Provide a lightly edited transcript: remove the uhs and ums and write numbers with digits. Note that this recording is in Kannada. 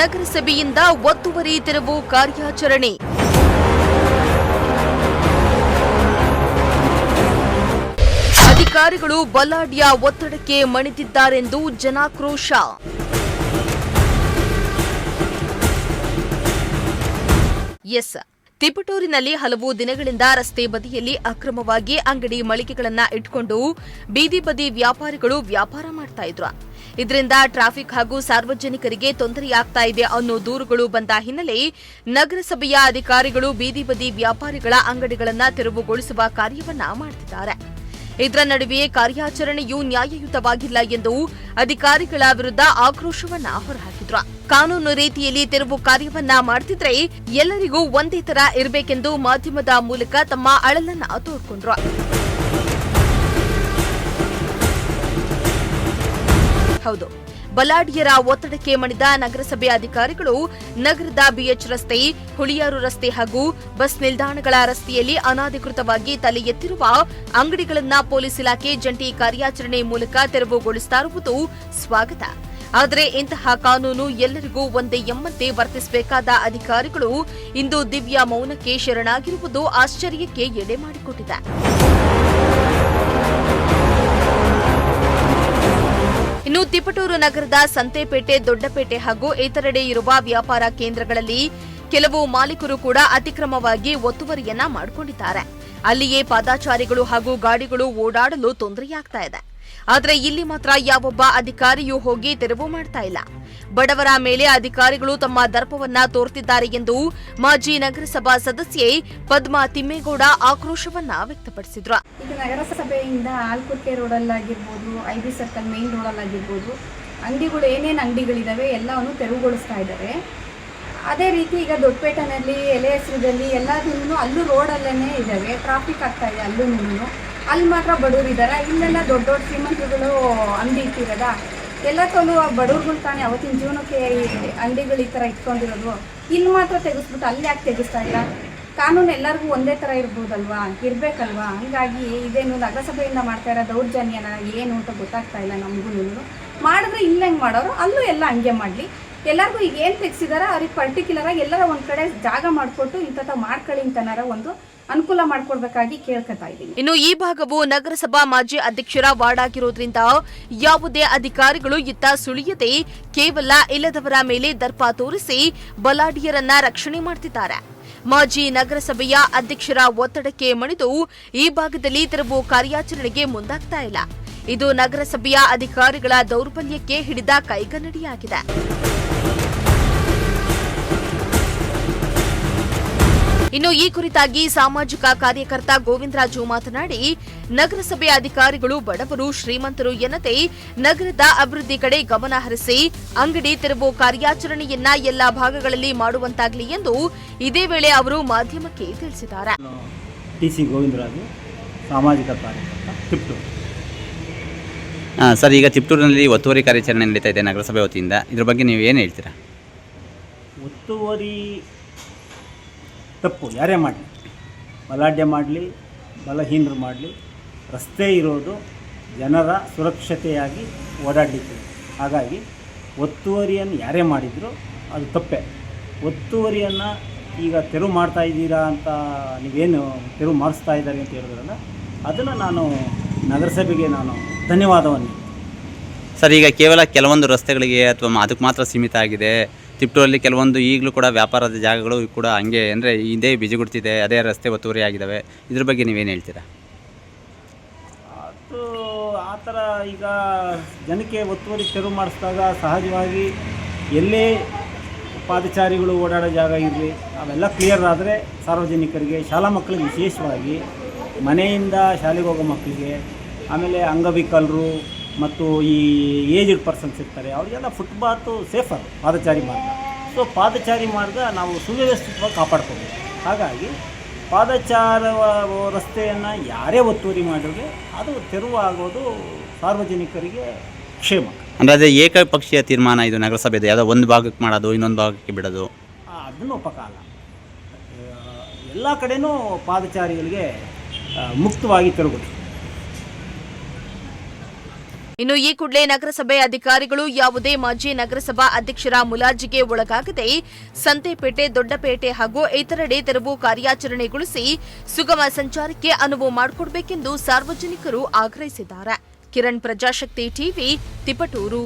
ನಗರಸಭೆಯಿಂದ ಒತ್ತುವರಿ ತೆರವು ಕಾರ್ಯಾಚರಣೆ. ಅಧಿಕಾರಿಗಳು ಬಲಾಢ್ಯ ಒತ್ತಡಕ್ಕೆ ಮಣಿದಿದ್ದಾರೆಂದು ಜನಾಕ್ರೋಶ. ತಿಪಟೂರಿನಲ್ಲಿ ಹಲವು ದಿನಗಳಿಂದ ರಸ್ತೆ ಬದಿಯಲ್ಲಿ ಅಕ್ರಮವಾಗಿ ಅಂಗಡಿ ಮಳಿಗೆಗಳನ್ನು ಇಟ್ಕೊಂಡು ಬೀದಿ ಬದಿ ವ್ಯಾಪಾರಿಗಳು ವ್ಯಾಪಾರ ಮಾಡ್ತಾ ಇದ್ರು. ಇದರಿಂದ ಟ್ರಾಫಿಕ್ ಹಾಗೂ ಸಾರ್ವಜನಿಕರಿಗೆ ತೊಂದರೆಯಾಗ್ತಾ ಇದೆ ಅನ್ನೋ ದೂರುಗಳು ಬಂದ ಹಿನ್ನೆಲೆ ನಗರಸಭೆಯ ಅಧಿಕಾರಿಗಳು ಬೀದಿ ಬದಿ ವ್ಯಾಪಾರಿಗಳ ಅಂಗಡಿಗಳನ್ನು ತೆರವುಗೊಳಿಸುವ ಕಾರ್ಯವನ್ನ ಮಾಡುತ್ತಿದ್ದಾರೆ. ಇದರ ನಡುವೆಯೇ ಕಾರ್ಯಾಚರಣೆಯು ನ್ಯಾಯಯುತವಾಗಿಲ್ಲ ಎಂದು ಅಧಿಕಾರಿಗಳ ವಿರುದ್ಧ ಆಕ್ರೋಶವನ್ನ ಹೊರಹಾಕಿದ್ರು. ಕಾನೂನು ರೀತಿಯಲ್ಲಿ ತೆರವು ಕಾರ್ಯವನ್ನ ಮಾಡುತ್ತಿದ್ರೆ ಎಲ್ಲರಿಗೂ ಒಂದೇ ತರ ಇರಬೇಕೆಂದು ಮಾಧ್ಯಮದ ಮೂಲಕ ತಮ್ಮ ಅಳಲನ್ನ ತೋಡ್ಕೊಂಡ್ರು. ಹೌದು, ಬಲಾಢ್ಯರ ಒತ್ತಡಕ್ಕೆ ಮಣಿದ ನಗರಸಭೆ ಅಧಿಕಾರಿಗಳು ನಗರದ ಬಿಎಚ್ ರಸ್ತೆ, ಹುಳಿಯಾರು ರಸ್ತೆ ಹಾಗೂ ಬಸ್ ನಿಲ್ದಾಣಗಳ ರಸ್ತೆಯಲ್ಲಿ ಅನಧಿಕೃತವಾಗಿ ತಲೆ ಎತ್ತಿರುವ ಅಂಗಡಿಗಳನ್ನು ಪೊಲೀಸ್ ಇಲಾಖೆ ಜಂಟಿ ಕಾರ್ಯಾಚರಣೆ ಮೂಲಕ ತೆರವುಗೊಳಿಸುತ್ತಾ ಇರುವುದು ಸ್ವಾಗತ. ಆದರೆ ಇಂತಹ ಕಾನೂನು ಎಲ್ಲರಿಗೂ ಒಂದೇ ಎಂಬಂತೆ ವರ್ತಿಸಬೇಕಾದ ಅಧಿಕಾರಿಗಳು ಇಂದು ದಿವ್ಯ ಮೌನಕ್ಕೆ ಶರಣಾಗಿರುವುದು ಆಶ್ಚರ್ಯಕ್ಕೆ ಎಡೆ ಮಾಡಿಕೊಟ್ಟಿದೆ. ಇನ್ನು ತಿಪಟೂರು ನಗರದ ಸಂತೆಪೇಟೆ, ದೊಡ್ಡಪೇಟೆ ಹಾಗೂ ಇತರೆಡೆ ಇರುವ ವ್ಯಾಪಾರ ಕೇಂದ್ರಗಳಲ್ಲಿ ಕೆಲವು ಮಾಲೀಕರು ಕೂಡ ಅತಿಕ್ರಮವಾಗಿ ಒತ್ತುವರಿಯನ್ನ ಮಾಡಿಕೊಂಡಿದ್ದಾರೆ. ಅಲ್ಲಿಯೇ ಪಾದಾಚಾರಿಗಳು ಹಾಗೂ ಗಾಡಿಗಳು ಓಡಾಡಲು ತೊಂದರೆಯಾಗ್ತಾ ಇದೆ. ಆದರೆ ಇಲ್ಲಿ ಮಾತ್ರ ಯಾವೊಬ್ಬ ಅಧಿಕಾರಿಯೂ ಹೋಗಿ ತೆರವು ಮಾಡ್ತಾ ಇಲ್ಲ. ಬಡವರ ಮೇಲೆ ಅಧಿಕಾರಿಗಳು ತಮ್ಮ ದರ್ಪವನ್ನ ತೋರ್ತಿದ್ದಾರೆ ಎಂದು ಮಾಜಿ ನಗರಸಭಾ ಸದಸ್ಯೆ ಪದ್ಮಾ ತಿಮ್ಮೇಗೌಡ ಆಕ್ರೋಶವನ್ನ ವ್ಯಕ್ತಪಡಿಸಿದ್ರು. ಈಗ ನಗರಸಭೆಯಿಂದ ಆಲ್ಕುರ್ಕೆ ರೋಡಲ್ಲಾಗಿರ್ಬೋದು, ಐಬಿ ಸರ್ಕಲ್ ಮೇನ್ ರೋಡಲ್ಲಾಗಿರ್ಬೋದು, ಅಂಗಡಿಗಳು ಏನೇನು ಅಂಗಡಿಗಳಿದಾವೆ ಎಲ್ಲವನ್ನು ತೆರವುಗೊಳಿಸ್ತಾ ಇದ್ದಾರೆ. ಅದೇ ರೀತಿ ಈಗ ದೊಡ್ಡಪೇಟೆನಲ್ಲಿ, ಎಲೆ ಹೆಸರದಲ್ಲಿ ಎಲ್ಲದನ್ನೂ ಅಲ್ಲೂ ರೋಡಲ್ಲೇ ಇದ್ದಾವೆ. ಟ್ರಾಫಿಕ್ ಆಗ್ತಾ ಇದೆ ಅಲ್ಲೂ. ಅಲ್ಲಿ ಮಾತ್ರ ಬಡವರು ಇದ್ದಾರೆ. ಇಲ್ಲೆಲ್ಲ ದೊಡ್ಡ ದೊಡ್ಡ ಶ್ರೀಮಂತರುಗಳು ಅಂಗಡಿ ಇಟ್ಟಿರೋದ ಎಲ್ಲ ತೊಲು ಬಡವ್ರುಗಳು ತಾನೇ ಅವತ್ತಿನ ಜೀವನಕ್ಕೆ ಅಂಗಡಿಗಳು ಈ ಥರ ಇಟ್ಕೊಂಡಿರೋದು. ಇಲ್ಲಿ ಮಾತ್ರ ತೆಗೆಸ್ಬಿಟ್ಟು ಅಲ್ಲಿ ಯಾಕೆ ತೆಗೆಸ್ತಾ ಇಲ್ಲ? ಕಾನೂನು ಎಲ್ಲರಿಗೂ ಒಂದೇ ಥರ ಇರ್ಬೋದಲ್ವಾ, ಇರಬೇಕಲ್ವಾ? ಹಂಗಾಗಿ ಇದೇನು ನಗರಸಭೆಯಿಂದ ಮಾಡ್ತಾ ಇರೋ ದೌರ್ಜನ್ಯನ ಏನು ಅಂತ ಗೊತ್ತಾಗ್ತಾ ಇಲ್ಲ ನಮಗೂ. ಮಾಡಿದ್ರೆ ಇಲ್ಲಿ ಹೆಂಗೆ ಮಾಡೋರು ಅಲ್ಲೂ ಎಲ್ಲ ಹಂಗೆ ಮಾಡಲಿ. ಎಲ್ಲರಿಗೂ ಈಗ ಏನು ತೆಗೆಸಿದಾರ ಅವ್ರಿಗೆ ಪರ್ಟಿಕ್ಯುಲರಾಗಿ ಎಲ್ಲರ ಒಂದು ಕಡೆ ಜಾಗ ಮಾಡಿಕೊಟ್ಟು ಇಂಥ ಮಾಡ್ಕೊಳ್ಳಿ ಅಂತನಾರ ಒಂದು ಅನುಕೂಲ ಮಾಡಿಕೊಡ್ಬೇಕಾಗಿ ಕೇಳ್ಕೊತಾ ಇದ್ದೀನಿ. ಇನ್ನು ಈ ಭಾಗವು ನಗರಸಭಾ ಮಾಜಿ ಅಧ್ಯಕ್ಷರ ವಾರ್ಡ್ ಆಗಿರೋದ್ರಿಂದ ಯಾವುದೇ ಅಧಿಕಾರಿಗಳು ಇತ್ತ ಸುಳಿಯದೆ ಕೇವಲ ಇಲ್ಲದವರ ಮೇಲೆ ದರ್ಪ ತೋರಿಸಿ ಬಲಾಢ್ಯರನ್ನ ರಕ್ಷಣೆ ಮಾಡ್ತಿದ್ದಾರೆ. ಮಾಜಿ ನಗರಸಭೆಯ ಅಧ್ಯಕ್ಷರ ಒತ್ತಡಕ್ಕೆ ಮಣಿದು ಈ ಭಾಗದಲ್ಲಿ ತೆರವು ಕಾರ್ಯಾಚರಣೆಗೆ ಮುಂದಾಗ್ತಾ ಇಲ್ಲ. ಇದು ನಗರಸಭೆಯ ಅಧಿಕಾರಿಗಳ ದೌರ್ಬಲ್ಯಕ್ಕೆ ಹಿಡಿದ ಕೈಗನ್ನಡಿಯಾಗಿದೆ. ಇನ್ನು ಈ ಕುರಿತಾಗಿ ಸಾಮಾಜಿಕ ಕಾರ್ಯಕರ್ತ ಗೋವಿಂದರಾಜು ಮಾತನಾಡಿ, ನಗರಸಭೆ ಅಧಿಕಾರಿಗಳು ಬಡವರು ಶ್ರೀಮಂತರು ಎನ್ನದೆ ನಗರದ ಅಭಿವೃದ್ಧಿ ಕಡೆ ಗಮನ ಹರಿಸಿ ಅಂಗಡಿ ತೆರವು ಕಾರ್ಯಾಚರಣೆಯನ್ನ ಎಲ್ಲಾ ಭಾಗಗಳಲ್ಲಿ ಮಾಡುವಂತಾಗಲಿ ಎಂದು ಇದೇ ವೇಳೆ ಅವರು ಮಾಧ್ಯಮಕ್ಕೆ ತಿಳಿಸಿದ್ದಾರೆ. ಟಿಸಿ ಗೋವಿಂದರಾಜು, ಸಾಮಾಜಿಕ ಕಾರ್ಯಕರ್ತ, ತಿಪಟೂರು. ಸರ್, ಈಗ ತಿಪಟೂರಿನಲ್ಲಿ ಒತ್ತುವರಿ ಕಾರ್ಯಾಚರಣೆ ನಡೀತಾ ಇದೆ ನಗರಸಭೆ ವತಿಯಿಂದ. ಇದ್ರ ಬಗ್ಗೆ ನೀವು ಏನು ಹೇಳ್ತೀರಾ? ಒತ್ತುವರಿ ತಪ್ಪು ಯಾರೇ ಮಾಡಲಿ, ಬಲಾಢ್ಯ ಮಾಡಲಿ, ಬಲಹೀನರು ಮಾಡಲಿ, ರಸ್ತೆ ಇರೋದು ಜನರ ಸುರಕ್ಷತೆಯಾಗಿ ಓಡಾಡಲಿಕ್ಕೆ. ಹಾಗಾಗಿ ಒತ್ತುವರಿಯನ್ನು ಯಾರೇ ಮಾಡಿದರೂ ಅದು ತಪ್ಪೇ. ಒತ್ತುವರಿಯನ್ನು ಈಗ ತೆರವು ಮಾಡ್ತಾ ಇದ್ದೀರಾ ಅಂತ ನೀವೇನು ತೆರವು ಮಾಡಿಸ್ತಾ ಇದ್ದಾರೆ ಅಂತ ಹೇಳಿದ್ರಲ್ಲ, ಅದನ್ನು ನಾನು ನಗರಸಭೆಗೆ ನಾನು ಧನ್ಯವಾದವನ್ನು. ಸರ್, ಈಗ ಕೇವಲ ಕೆಲವೊಂದು ರಸ್ತೆಗಳಿಗೆ ಅಥವಾ ಅದಕ್ಕೆ ಮಾತ್ರ ಸೀಮಿತ ಆಗಿದೆ. ತಿಪಟೂರಲ್ಲಿ ಕೆಲವೊಂದು ಈಗಲೂ ಕೂಡ ವ್ಯಾಪಾರದ ಜಾಗಗಳು ಕೂಡ ಹಂಗೆ ಅಂದರೆ ಇದೇ ಬಿಜಿಗುಡ್ತಿದೆ, ಅದೇ ರಸ್ತೆ ಒತ್ತುವರಿ ಆಗಿದ್ದಾವೆ. ಇದ್ರ ಬಗ್ಗೆ ನೀವೇನು ಹೇಳ್ತೀರಾ? ಅದು ಆ ಥರ ಈಗ ಜನಕ್ಕೆ ಒತ್ತುವರಿ ತೆರವು ಮಾಡಿಸಿದಾಗ ಸಹಜವಾಗಿ ಎಲ್ಲೇ ಪಾದಚಾರಿಗಳು ಓಡಾಡೋ ಜಾಗ ಇರಲಿ, ಅವೆಲ್ಲ ಕ್ಲಿಯರ್ ಆದರೆ ಸಾರ್ವಜನಿಕರಿಗೆ, ಶಾಲಾ ಮಕ್ಕಳಿಗೆ ವಿಶೇಷವಾಗಿ, ಮನೆಯಿಂದ ಶಾಲೆಗೆ ಹೋಗೋ ಮಕ್ಕಳಿಗೆ, ಆಮೇಲೆ ಅಂಗವಿಕಲರು ಮತ್ತು ಈ ಏಜ್ಡ್ ಪರ್ಸನ್ಸ್ ಇರ್ತಾರೆ, ಅವರಿಗೆಲ್ಲ ಫುಟ್ಪಾತು ಸೇಫರ್, ಪಾದಚಾರಿ ಮಾರ್ಗ. ಸೊ ಪಾದಚಾರಿ ಮಾರ್ಗ ನಾವು ಸುವ್ಯವಸ್ಥಿತವಾಗಿ ಕಾಪಾಡ್ಕೋಬೇಕು. ಹಾಗಾಗಿ ಪಾದಚಾರ ರಸ್ತೆಯನ್ನು ಯಾರೇ ಒತ್ತುವರಿ ಮಾಡಿದ್ರೆ ಅದು ತೆರವು ಆಗೋದು ಸಾರ್ವಜನಿಕರಿಗೆ ಕ್ಷೇಮ. ಅಂದರೆ ಅದೇ ಏಕಪಕ್ಷೀಯ ತೀರ್ಮಾನ ಇದು ನಗರಸಭೆದು, ಯಾವುದೋ ಒಂದು ಭಾಗಕ್ಕೆ ಮಾಡೋದು ಇನ್ನೊಂದು ಭಾಗಕ್ಕೆ ಬಿಡೋದು, ಅದನ್ನು ಉಪಕಾಲ. ಎಲ್ಲ ಕಡೆಯೂ ಪಾದಚಾರಿಗಳಿಗೆ ಮುಕ್ತವಾಗಿ ತೆರವುಗೊಳಿಸಿ. ಇನ್ನು ಈ ಕೂಡಲೇ ನಗರಸಭೆ ಅಧಿಕಾರಿಗಳು ಯಾವುದೇ ಮಾಜಿ ನಗರಸಭಾ ಅಧ್ಯಕ್ಷರ ಮುಲಾಜಿಗೆ ಒಳಗಾಗದೆ ಸಂತೆಪೇಟೆ, ದೊಡ್ಡಪೇಟೆ ಹಾಗೂ ಇತರೆಡೆ ತೆರವು ಕಾರ್ಯಾಚರಣೆಗೊಳಿಸಿ ಸುಗಮ ಸಂಚಾರಕ್ಕೆ ಅನುವು ಮಾಡಿಕೊಡಬೇಕೆಂದು ಸಾರ್ವಜನಿಕರು ಆಗ್ರಹಿಸಿದ್ದಾರೆ. ಕಿರಣ್, ಪ್ರಜಾಶಕ್ತಿ ಟಿವಿ, ತಿಪಟೂರು.